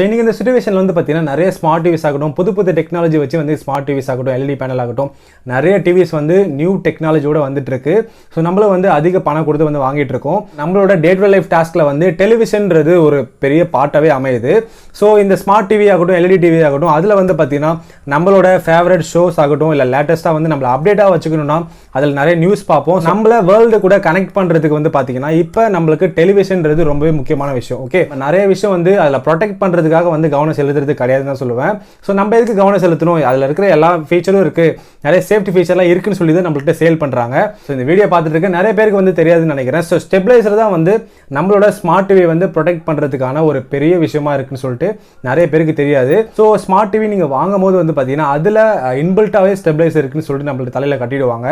இன்னைக்கு இந்த சிச்சுவேஷனில் வந்து பார்த்தீங்கன்னா நிறைய ஸ்மார்ட் டிவிஸ் ஆகட்டும், புது டெக்னாலஜி வச்சு வந்து ஸ்மார்ட் டிவிஸ் ஆகட்டும், எல்இடி பேனல் ஆகட்டும், நிறைய டிவிஸ் வந்து நியூ டெக்னாலஜியோட வந்துட்டு இருக்கு. ஸோ நம்மளும் வந்து அதிக பணம் கொடுத்து வந்து வாங்கிட்டு இருக்கோம். நம்மளோட டே டு லைஃப் டாஸ்க்ல வந்து டெலிவிஷன்ன்றது ஒரு பெரிய பார்ட்டாகவே அமையுது. ஸோ இந்த ஸ்மார்ட் டிவி ஆகட்டும், எல்இடி டிவி ஆகட்டும், அதில் வந்து பார்த்தீங்கன்னா நம்மளோட ஃபேவரட் ஷோஸ் ஆகட்டும், இல்லை லேட்டஸ்ட்டாக வந்து நம்மளை அப்டேட்டாக வச்சுக்கணும்னா அதில் நிறைய நியூஸ் பார்ப்போம். நம்மள வேர்ல்டு கூட கனெக்ட் பண்ணுறதுக்கு வந்து பார்த்தீங்கன்னா இப்போ நம்மளுக்கு டெலிவிஷன்றது ரொம்பவே முக்கியமான விஷயம். ஓகே, நிறைய விஷயம் வந்து அதில் ப்ரொடெக்ட் பண்ணுறதுக்காக வந்து கவனம் செலுத்துறது கிடையாதுன்னு தான் சொல்லுவேன். ஸோ நம்ம எதுக்கு கவனம் செலுத்தணும்? அதில் இருக்கிற எல்லா ஃபீச்சரும் இருக்குது, நிறைய சேஃப்டி ஃபீச்சர்லாம் இருக்குன்னு சொல்லி தான் நம்மள்கிட்ட சேல் பண்ணுறாங்க. ஸோ இந்த வீடியோ பார்த்துட்டு இருக்க நிறைய பேருக்கு வந்து தெரியாதுன்னு நினைக்கிறேன். ஸோ ஸ்டெபிளைசர் தான் வந்து நம்மளோட ஸ்மார்ட் டிவி வந்து ப்ரொடெக்ட் பண்ணுறதுக்கான ஒரு பெரிய விஷயமா இருக்குன்னு சொல்லிட்டு நிறைய பேருக்கு தெரியாது. ஸோ ஸ்மார்ட் டிவி நீங்கள் வாங்கும் போது வந்து பார்த்தீங்கன்னா அதில் இன்பில்ட்டாகவே ஸ்டெபிளைசர் இருக்குன்னு சொல்லிட்டு நம்மளுக்கு தலையில் கட்டிடுவாங்க.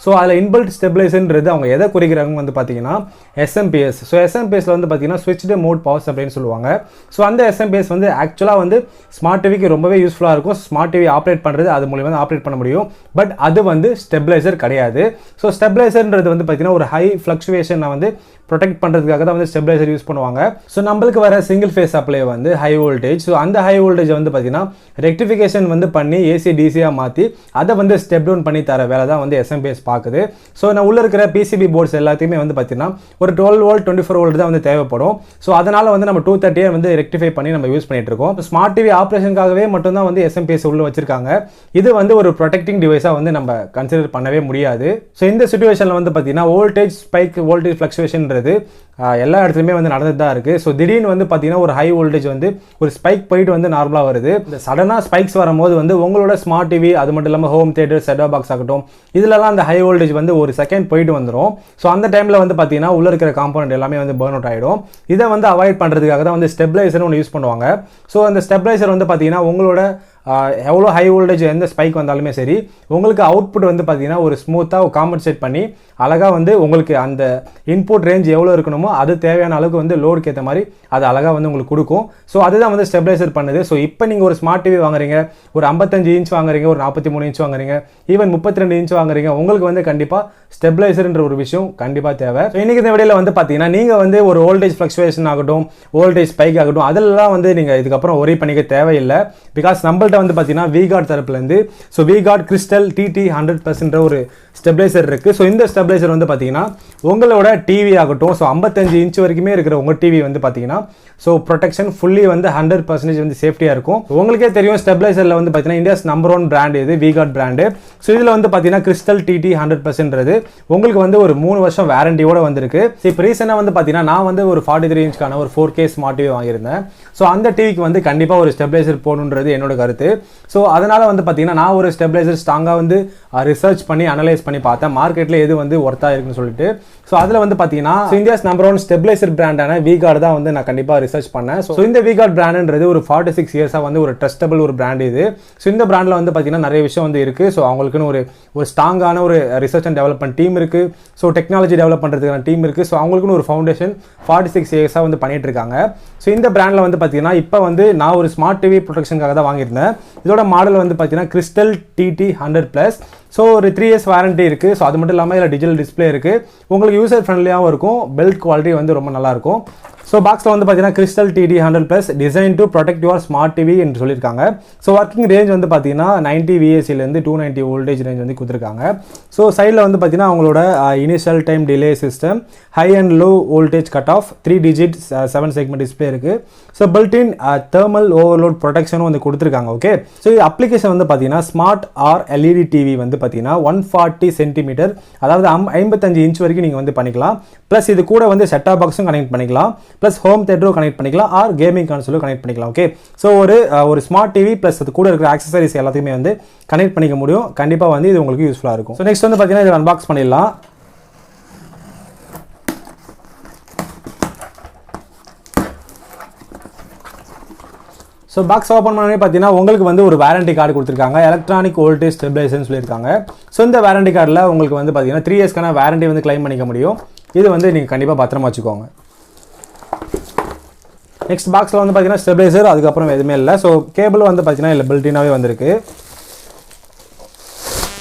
ஸோ அதில் இன்பில்ட் ஸ்டெபிளைசர்ன்றது அவங்க எதை குறிக்கிறாங்க வந்து பார்த்தீங்கன்னா எஸ்எம்பிஎஸ். ஸோ எஸ்எம்பிஎஸ்ல வந்து பார்த்தீங்கன்னா ஸ்விட்ச்டு மோட் பவர்ஸ் அப்படின்னு சொல்லுவாங்க. ஸோ அந்த எஸ்எம்பிஎஸ் வந்து ஆக்சுவலாக வந்து ஸ்மார்ட் டிவிக்கு ரொம்பவே யூஸ்ஃபுல்லாக இருக்கும். ஸ்மார்ட் டிவி ஆப்ரேட் பண்ணுறது அது மூலியமாக வந்து ஆப்ரேட் பண்ண முடியும். பட் அது வந்து ஸ்டெபிளைசர் கிடையாது. ஸோ ஸ்டெபிளைசர்ன்றது வந்து பார்த்தீங்கன்னா ஒரு ஹை ஃப்ளக்சுவேஷனை வந்து ப்ரொடெக்ட் பண்ணுறதுக்காக தான் வந்து ஸ்டெபிளைசர் யூஸ் பண்ணுவாங்க. ஸோ நம்மளுக்கு வர சிங்கிள் ஃபேஸ் சப்ளை வந்து ஹை வோல்டேஜ். ஸோ அந்த ஹை வோல்டேஜ் வந்து பார்த்தீங்கன்னா ரெக்டிஃபிகேஷன் வந்து பண்ணி ஏசி டிசியாக மாற்றி அதை வந்து ஸ்டெப் டவுன் பண்ணி தர வேலை தான் வந்து எஸ்எம்பிஎஸ் பார்க்குது. ஸோ நான் உள்ள இருக்கிற பிசிபி போர்ட்ஸ் எல்லாத்தையுமே வந்து பார்த்தீங்கன்னா ஒரு 12 வோல்ட் 24 வோல்ட் தான் வந்து தேவைப்படும். ஸோ அதனால் வந்து நம்ம 230 வந்து ரெக்டிஃபை பண்ணி நம்ம யூஸ் பண்ணிட்டு இருக்கோம். ஸ்மார்ட் டிவி ஆப்ரேஷனுக்காகவே மட்டும்தான் வந்து எஸ்எம்பிஎஸ் உள்ள வச்சிருக்காங்க. இது வந்து ஒரு ப்ரொடெக்டிங் டிவைஸாக வந்து நம்ம கன்சிடர் பண்ணவே முடியாது. ஸோ இந்த சிச்சுவேஷனில் வந்து பார்த்தீங்கன்னா வோல்டேஜ் ஸ்பைக், வோல்டேஜ் ஃப்ளக்சுவேஷன் எல்லா இடத்துலையுமே வந்து நடந்துட்டு தான் இருக்குது. ஸோ திடீர்னு வந்து பார்த்தீங்கன்னா ஒரு ஹை வோல்டேஜ் வந்து ஒரு ஸ்பைக் போயிட்டு வந்து நார்மலாக வருது. இந்த சடனாக ஸ்பைக்ஸ் வரும்போது வந்து உங்களோட ஸ்மார்ட் டிவி, அது மட்டும் இல்லாமல் ஹோம் தியேட்டர், செட்டா பாக்ஸ் ஆகட்டும், இதிலலாம் அந்த ஹை வோல்டேஜ் வந்து ஒரு செகண்ட் போயிட்டு வந்துடும். ஸோ அந்த டைமில் வந்து பார்த்தீங்கன்னா உள்ள இருக்கிற காம்பனண்ட் எல்லாமே வந்து பர்ன் அவுட் ஆகிடும். இதை வந்து அவாய்ட் பண்ணுறதுக்காக தான் வந்து ஸ்டெபிளைசர் ஒன்று யூஸ் பண்ணுவாங்க. ஸோ அந்த ஸ்டெபிளைசர் வந்து பார்த்தீங்கன்னா உங்களோட எவ்வளோ ஹை வோல்டேஜ் எந்த ஸ்பைக் வந்தாலுமே சரி, உங்களுக்கு அவுட்புட் வந்து பார்த்தீங்கன்னா ஒரு ஸ்மூத்தாக காம்பன்சேட் பண்ணி அழகாக வந்து உங்களுக்கு அந்த இன்புட் ரேஞ்ச் எவ்வளோ இருக்கணுமோ அது தேவையான அளவுக்கு வந்து லோடுக்கு ஏற்ற மாதிரி அது அழகாக வந்து உங்களுக்கு கொடுக்கும். ஸோ அதுதான் வந்து ஸ்டெபிளைசர் பண்ணுது. ஸோ இப்போ நீங்கள் ஒரு ஸ்மார்ட் டிவி வாங்குறீங்க, ஒரு 55 இன்ச் வாங்குறீங்க, ஒரு 43 இன்ச் வாங்குறீங்க, ஈவன் 32 இன்ச் வாங்குறீங்க, உங்களுக்கு வந்து கண்டிப்பாக ஸ்டெபிளைசர்ன்ற ஒரு விஷயம் கண்டிப்பாக தேவை. ஸோ இன்றைக்கி இந்த வீடியோவில் வந்து பார்த்தீங்கன்னா நீங்கள் வந்து ஒரு வோல்டேஜ் ஃப்ளக்சுவேஷன் ஆகட்டும், வோல்டேஜ் ஸ்பைக் ஆகட்டும், அதெல்லாம் வந்து நீங்கள் இதுக்கப்புறம் ஒரி பண்ணிக்க தேவையில்லை. பிகாஸ் நம்மள்ட்ட வந்து பார்த்தீங்கன்னா விகார்ட் தரப்புலேருந்து ஸோ விகார்ட் கிறிஸ்டல் TT 100% ஒரு ஸ்டெபிளைசர் இருக்குது. ஸோ இந்த ஸ்டெபிளைசர் வந்து பார்த்தீங்கன்னா உங்களோட டிவி ஆகட்டும், ஸோ 55 இன்ச் வரைக்குமே இருக்கிற உங்கள் டிவி வந்து பார்த்தீங்கன்னா ஸோ ப்ரொடெக்ஷன் ஃபுல்லி வந்து 100% வந்து சேஃப்டியாக இருக்கும். உங்களுக்கே தெரியும் ஸ்டெபிளைசரில் வந்து பார்த்தீங்கன்னா இந்தியாஸ் நம்பர் 1 பிராண்ட் இது விகார்ட் பிராண்டு. ஸோ இதில் வந்து பார்த்தீங்கன்னா கிறிஸ்டல் TT 100% உங்களுக்கு வந்து ஒரு 3 வருஷம் வாரண்டியோட வந்திருக்கு. இப்போ ரீசெண்டாக வந்து பார்த்தீங்கன்னா நான் வந்து ஒரு 43 இன்ச்க்கான ஒரு 4K ஸ்மார்ட் டிவி வாங்கியிருந்தேன். ஸோ அந்த டிவிக்கு வந்து கண்டிப்பாக ஒரு ஸ்டெபிளைசர் போகணுன்றது என்னோட கருத்து. ஸோ அதனால் வந்து பார்த்தீங்கன்னா நான் ஒரு ஸ்டெபிளைசர் ஸ்ட்ராங்காக வந்து ரிசர்ச் பண்ணி அனலைஸ் பண்ணி பார்த்தேன் மார்க்கெட்டில் எது வந்து ஒர்த்தாக இருக்குன்னு சொல்லிட்டு. ஸோ அதில் வந்து பார்த்தீங்கன்னா இந்தியாஸ் நம்பர் 1 ஸ்டெபிளைசர் பிராண்டான விகார்ட் தான் வந்து நான் கண்டிப்பாக ரிசர்ச் பண்ணேன். ஸோ இந்த விகார்ட் பிராண்டுன்றது ஒரு 46 இயர்ஸாக வந்து ஒரு ட்ரஸ்டபிள் ஒரு பிராண்ட் இது. ஸோ இந்த பிராண்டில் வந்து பார்த்தீங்கன்னா நிறைய விஷயம் வந்து இருக்குது. ஸோ அவங்களுக்குன்னு ஒரு ஸ்ட்ராங்கான ஒரு ரிசர்ச் அண்ட் டெவலப்மெண்ட் டீம் இருக்குது. ஸோ டெக்னாலஜி டெவலப் பண்ணுறதுக்கான டீம் இருக்குது. ஸோ அவங்களுக்குன்னு ஒரு ஃபவுண்டேஷன் 46 இயர்ஸாக வந்து பண்ணிட்டு இருக்காங்க. ஸோ இந்த பிராண்டில் வந்து பார்த்தீங்கன்னா இப்போ வந்து நான் ஒரு ஸ்மார்ட் டிவி ப்ரொடெக்ஷனுக்காக தான் வாங்கியிருந்தேன். இதோட மாடல் வந்து பார்த்தீங்கன்னா கிறிஸ்டல் TT 100+. ஸோ ஒரு 3 இயர்ஸ் வாரண்டி இருக்குது. ஸோ அது மட்டும் இல்லாமல் இதில் டிஜிட்டல் டிஸ்பிளே இருக்குது. உங்களுக்கு யூசர் ஃப்ரெண்ட்லியாகவும் இருக்கும். பில்ட் குவாலிட்டி வந்து ரொம்ப நல்லாயிருக்கும். ஸோ பாக்ஸில் வந்து பார்த்தீங்கன்னா crystal TT 100+ design to protect your smart TV என்று சொல்லியிருக்காங்க. ஸோ ஒர்க்கிங் ரேஞ்ச் வந்து பார்த்தீங்கன்னா 90 VAC-லேருந்து 290 வோல்டேஜ் ரேஞ்ச் வந்து கொடுத்துருக்காங்க. ஸோ சைடில் வந்து பார்த்தீங்கன்னா அவங்களோட initial time delay system, high and low voltage cut off, 3 digit 7 segment display இருக்குது. ஸோ பில்ட்-இன் தெர்மல் ஓவர்லோட் ப்ரொடெக்ஷனும் வந்து கொடுத்துருக்காங்க. ஓகே, ஸோ அப்ளிகேஷன் வந்து பார்த்தீங்கன்னா ஸ்மார்ட் ஆர் LED டிவி வந்து பார்த்தீங்கன்னா 140 சென்டிமீட்டர், அதாவது 55 இன்ச் வரைக்கும் நீங்கள் வந்து பண்ணிக்கலாம். ப்ளஸ் இது கூட வந்து செட்டா பாக்ஸும் கனெக்ட் பண்ணிக்கலாம், ப்ளஸ் ஹோம் தியேட்டரும் கனெக்ட் பண்ணிக்கலாம், ஆர் கேமிங் கான்சோலும் கனெக்ட் பண்ணிக்கலாம். ஓகே, ஸோ ஒரு ஸ்மார்ட் டிவி ப்ளஸ் அது கூட இருக்கிற ஆக்சசரிஸ் எல்லாத்தையுமே வந்து கனெக்ட் பண்ணிக்க முடியும். கண்டிப்பாக வந்து இது உங்களுக்கு யூஸ்ஃபுல்லாக இருக்கும். ஸோ நெக்ஸ்ட் வந்து பார்த்தீங்கன்னா இதை அன்பாக்ஸ் பண்ணிடலாம். ஸோ பாக்ஸ் ஓப்பன் பண்ணி பார்த்தீங்கன்னா உங்களுக்கு வந்து ஒரு வாரண்டி கார்டு கொடுத்துருக்காங்க. எலக்ட்ரானிக் வோல்டேஜ் ஸ்டெபிளைசர்னு சொல்லியிருக்காங்க. ஸோ இந்த வாரண்டி கார்டில் உங்களுக்கு வந்து பார்த்தீங்கன்னா 3 இயர்ஸ்க்கான வாரண்டி வந்து கிளைம் பண்ணிக்க முடியும். இது வந்து நீங்கள் கண்டிப்பாக பத்திரமா வச்சுக்கோங்க. நெக்ஸ்ட் பாக்ஸில் வந்து பார்த்தீங்கன்னா ஸ்டெபிளைசர், அதுக்கப்புறம் எதுவுமே இல்லை. ஸோ கேபிள் வந்து பார்த்தீங்கன்னா இல்லை பில்டினாவே வந்திருக்கு.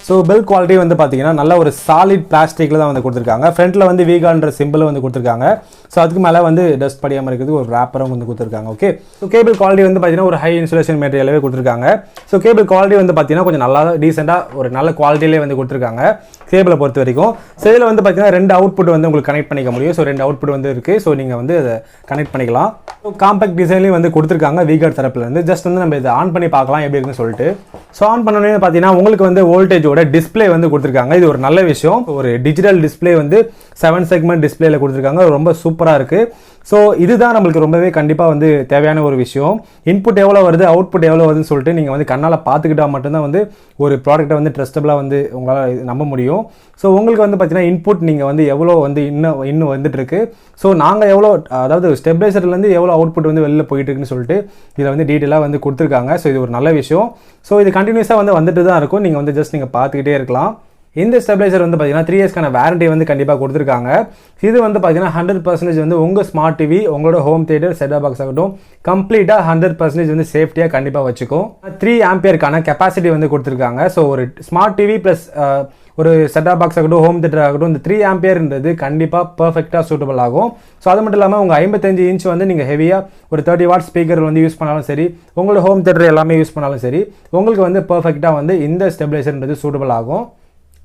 ஸோ பில்ட் குவாலிட்டி வந்து பார்த்தீங்கன்னா நல்ல ஒரு சாலிட் பிளாஸ்டிக்கில் தான் வந்து கொடுத்துருக்காங்க. ஃப்ரண்ட்டில் வந்து வீகான்ற சிம்பிள் வந்து கொடுத்துருக்காங்க. ஸோ அதுக்கு மேலே வந்து டஸ்ட் படியாமல் இருக்கிறதுக்கு ஒரு ரேப்பரும் வந்து கொடுத்துருக்காங்க. ஓகே, ஸோ கேபிள் குவாலிட்டி வந்து பார்த்தீங்கன்னா ஒரு ஹை இன்சுலேஷன் மெட்டீரியலாகவே கொடுத்துருக்காங்க. ஸோ கேபிள் குவாலிட்டி வந்து பார்த்தீங்கன்னா கொஞ்சம் நல்லா டீசெண்டாக ஒரு நல்ல குவாலிட்டியிலே வந்து கொடுத்துருக்காங்க கேபிளை பொறுத்த வரைக்கும். ஸோ இதில் வந்து பார்த்தீங்கன்னா 2 அவுட்புட் வந்து உங்களுக்கு கனெக்ட் பண்ணிக்க முடியும். ஸோ 2 அவுட்புட் வந்து இருக்குது. ஸோ நீங்கள் வந்து அதை கனெக்ட் பண்ணிக்கலாம். ஸோ காம்பேக்ட் டிசைன்லேயும் வந்து கொடுத்துருக்காங்க வீகார்ட் தரப்புலேருந்து. ஜஸ்ட் வந்து நம்ம இதை ஆன் பண்ணி பார்க்கலாம் எப்படி இருக்குன்னு சொல்லிட்டு. ஸோ ஆன் பண்ணோன்னே பார்த்தீங்கன்னா உங்களுக்கு வந்து வோல்டேஜோட டிஸ்பிளே வந்து கொடுத்துருக்காங்க. இது ஒரு நல்ல விஷயம். ஒரு டிஜிட்டல் டிஸ்பிளே வந்து 7 செக்மெண்ட் டிஸ்பிளேல கொடுத்துருக்காங்க. ரொம்ப சூப்பராக இருக்குது. ஸோ இதுதான் நம்மளுக்கு ரொம்பவே கண்டிப்பாக வந்து தேவையான ஒரு விஷயம். இன்புட் எவ்வளோ வருது, அவுட்புட் எவ்வளோ வருதுன்னு சொல்லிட்டு நீங்கள் வந்து கண்ணால் பார்த்துக்கிட்டா மட்டும்தான் வந்து ஒரு ப்ராடக்ட்டை வந்து ட்ரஸ்டபுளாக வந்து உங்களால் நம்ப முடியும். ஸோ உங்களுக்கு வந்து பார்த்தீங்கன்னா இன்புட் நீங்கள் வந்து எவ்வளோ வந்து இன்னும் வந்துட்டு இருக்கு. ஸோ நாங்கள் எவ்வளோ, அதாவது ஸ்டெபிலைசர்லேருந்து எவ்வளோ அவுட்புட் வந்து வெளில போயிட்டு இருக்குன்னு சொல்லிட்டு இதில் வந்து டீட்டெயிலாக வந்து கொடுத்துருக்காங்க. ஸோ இது ஒரு நல்ல விஷயம். ஸோ இது கண்டினியூஸாக வந்து வந்துட்டு தான் இருக்கும். நீங்கள் வந்து ஜஸ்ட் நீங்கள் பார்த்துக்கிட்டே இருக்கலாம். இந்த ஸ்டெபிலைசர் வந்து பார்த்தீங்கன்னா 3 இயர்ஸ்க்கான வாரண்டி வந்து கண்டிப்பாக கொடுத்துருக்காங்க. இது வந்து பார்த்தீங்கன்னா 100% வந்து உங்கள் ஸ்மார்ட் டிவி, உங்களோட ஹோம் தியேட்டர், செட்டப் பாக்ஸ் ஆகட்டும் கம்ப்ளீட்டாக 100% வந்து சேஃப்டியாக கண்டிப்பாக வச்சுக்கும். 3 ஆம்பியருக்கான கெப்பாசிட்டி வந்து கொடுத்துருக்காங்க. ஸோ ஒரு ஸ்மார்ட் டிவி ப்ளஸ் ஒரு செட்டப் பாக்ஸ் ஆகட்டும், ஹோம் தியேட்டர் ஆகட்டும், இந்த 3 ஆம்பியர்ன்றது கண்டிப்பாக பர்ஃபெக்டாக சூட்டபிள் ஆகும். ஸோ அது மட்டும் இல்லாமல் உங்கள் 55 இன்ச் வந்து நீங்கள் ஹெவியாக ஒரு 30 வாட் ஸ்பீக்கர் வந்து யூஸ் பண்ணாலும் சரி, உங்களோட ஹோம் தியேட்டர் எல்லாமே யூஸ் பண்ணாலும் சரி, உங்களுக்கு வந்து பர்ஃபெக்டாக வந்து இந்த ஸ்டெபிலைசர்ன்றது சூட்டபிள் ஆகும்.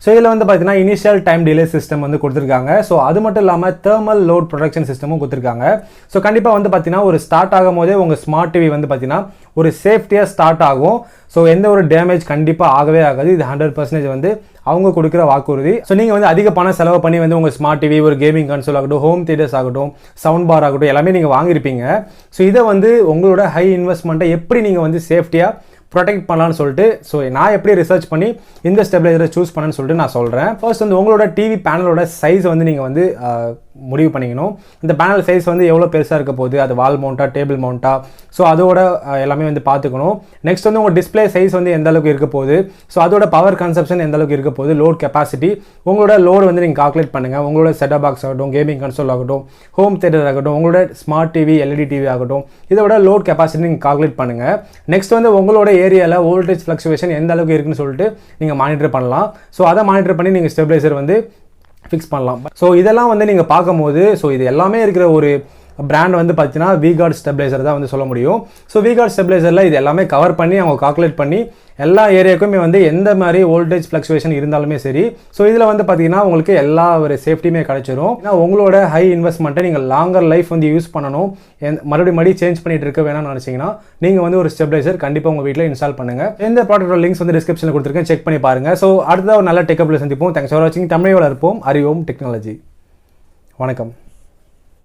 ஸோ இதில் வந்து பார்த்தீங்கன்னா இனிஷியல் டைம் டிலே சிஸ்டம் வந்து கொடுத்துருக்காங்க. ஸோ அது மட்டும் இல்லாமல் தேர்மல் லோட் ப்ரொடக்ஷன் சிஸ்டமும் கொடுத்துருக்காங்க. ஸோ கண்டிப்பாக வந்து பார்த்தீங்கன்னா ஒரு ஸ்டார்ட் ஆகும் போதே உங்கள் ஸ்மார்ட் டிவி வந்து பார்த்தீங்கன்னா ஒரு சேஃப்டியாக ஸ்டார்ட் ஆகும். ஸோ எந்த ஒரு டேமேஜ் கண்டிப்பாக ஆகவே ஆகாது. இது 100% வந்து அவங்க கொடுக்குற வாக்குறுதி. ஸோ நீங்கள் வந்து அதிக பணம் செலவு பண்ணி வந்து உங்கள் ஸ்மார்ட் டிவி, ஒரு கேமிங் கன்சோல் ஆகட்டும், ஹோம் தியேட்டர்ஸ் ஆகட்டும், சவுண்ட் பார் ஆகட்டும் எல்லாமே நீங்கள் வாங்கியிருப்பீங்க. ஸோ இதை வந்து உங்களோட ஹை இன்வெஸ்ட்மெண்ட்டை எப்படி நீங்கள் வந்து சேஃப்டியாக ப்ரொடெக்ட் பண்ணலான்னு சொல்லிட்டு ஸோ நான் எப்படி ரிசர்ச் பண்ணி இந்த ஸ்டெபிலைசரை சூஸ் பண்ணேன்னு சொல்லிட்டு நான் சொல்கிறேன். ஃபர்ஸ்ட் வந்து உங்களோட டிவி பேனலோட சைஸ் வந்து நீங்கள் வந்து முடிவு பண்ணிக்கணும். இந்த பேனல் சைஸ் வந்து எவ்வளோ பெருசாக இருக்க போகுது, அது வால் மவுண்டா, டேபிள் மவுண்டா, ஸோ அதோட எல்லாமே வந்து பார்த்துக்கணும். நெக்ஸ்ட் வந்து உங்கள் டிஸ்பிளே சைஸ் வந்து எந்த அளவுக்கு இருக்க போகுது, ஸோ அதோட பவர் கன்சப்ஷன் எந்த அளவுக்கு இருக்க போகுது, லோட் கெப்பாசிட்டி, உங்களோட லோடு வந்து நீங்கள் கால்குலேட் பண்ணுங்கள். உங்களோட செட்டப் பாக்ஸ் ஆகட்டும், கேமிங் கன்சோல் ஆகட்டும், ஹோம் தியேட்டர் ஆகட்டும், உங்களோட ஸ்மார்ட் டிவி, எல்இடி டிவி ஆகட்டும், இதோட லோட் கெப்பாசிட்டி நீங்கள் கால்குலேட் பண்ணுங்கள். நெக்ஸ்ட் வந்து உங்களோட ஏரியாவில் வோல்டேஜ் ஃப்ளக்சுவேஷன் எந்த அளவுக்கு இருக்குன்னு சொல்லிட்டு நீங்கள் மானிட்டர் பண்ணலாம். ஸோ அதை மானிட்டர் பண்ணி நீங்கள் ஸ்டெபிலைசர் வந்து ஃபிக்ஸ் பண்ணலாம். ஸோ இதெல்லாம் வந்து நீங்கள் பார்க்கும்போது ஸோ இது எல்லாமே இருக்கிற ஒரு பிராண்ட் வந்து பார்த்தீங்கன்னா வீகார்ட் ஸ்டெபிலைசர் தான் வந்து சொல்ல முடியும். ஸோ வீகார்ட் ஸ்டெபிலைசரில் இது எல்லாமே கவர் பண்ணி அவங்க கால்குலேட் பண்ணி எல்லா ஏரியாவுக்குமே வந்து எந்த மாதிரி வோல்டேஜ் ஃப்ளக்சுவேஷன் இருந்தாலுமே சரி, ஸோ இதில் வந்து பார்த்தீங்கன்னா உங்களுக்கு எல்லா ஒரு சேஃப்டியுமே கிடைச்சிரும். ஏன்னா உங்களோட ஹை இன்வெஸ்ட்மெண்ட்டை நீங்கள் லாங்கர் லைஃப் வந்து யூஸ் பண்ணணும், மறுபடியும் சேஞ்ச் பண்ணிட்டு இருக்க வேணாம்னு நினச்சிங்கன்னா நீங்கள் வந்து ஒரு ஸ்டெபிலைசர் கண்டிப்பாக உங்கள் வீட்டில் இன்ஸ்டால் பண்ணுங்கள். இந்த ப்ராடக்டோட லிங்க்ஸ் வந்து டிஸ்கிரிப்ஷனில் கொடுத்துருக்கேன், செக் பண்ணி பாருங்கள். ஸோ அடுத்ததாக ஒரு நல்ல டெக்கப்பில் சந்திப்போம். தேங்க்ஸ் ஃபார் வாட்சிங். தமிழோட இருப்போம், அறிவோம் டெக்னாலஜி. வணக்கம்.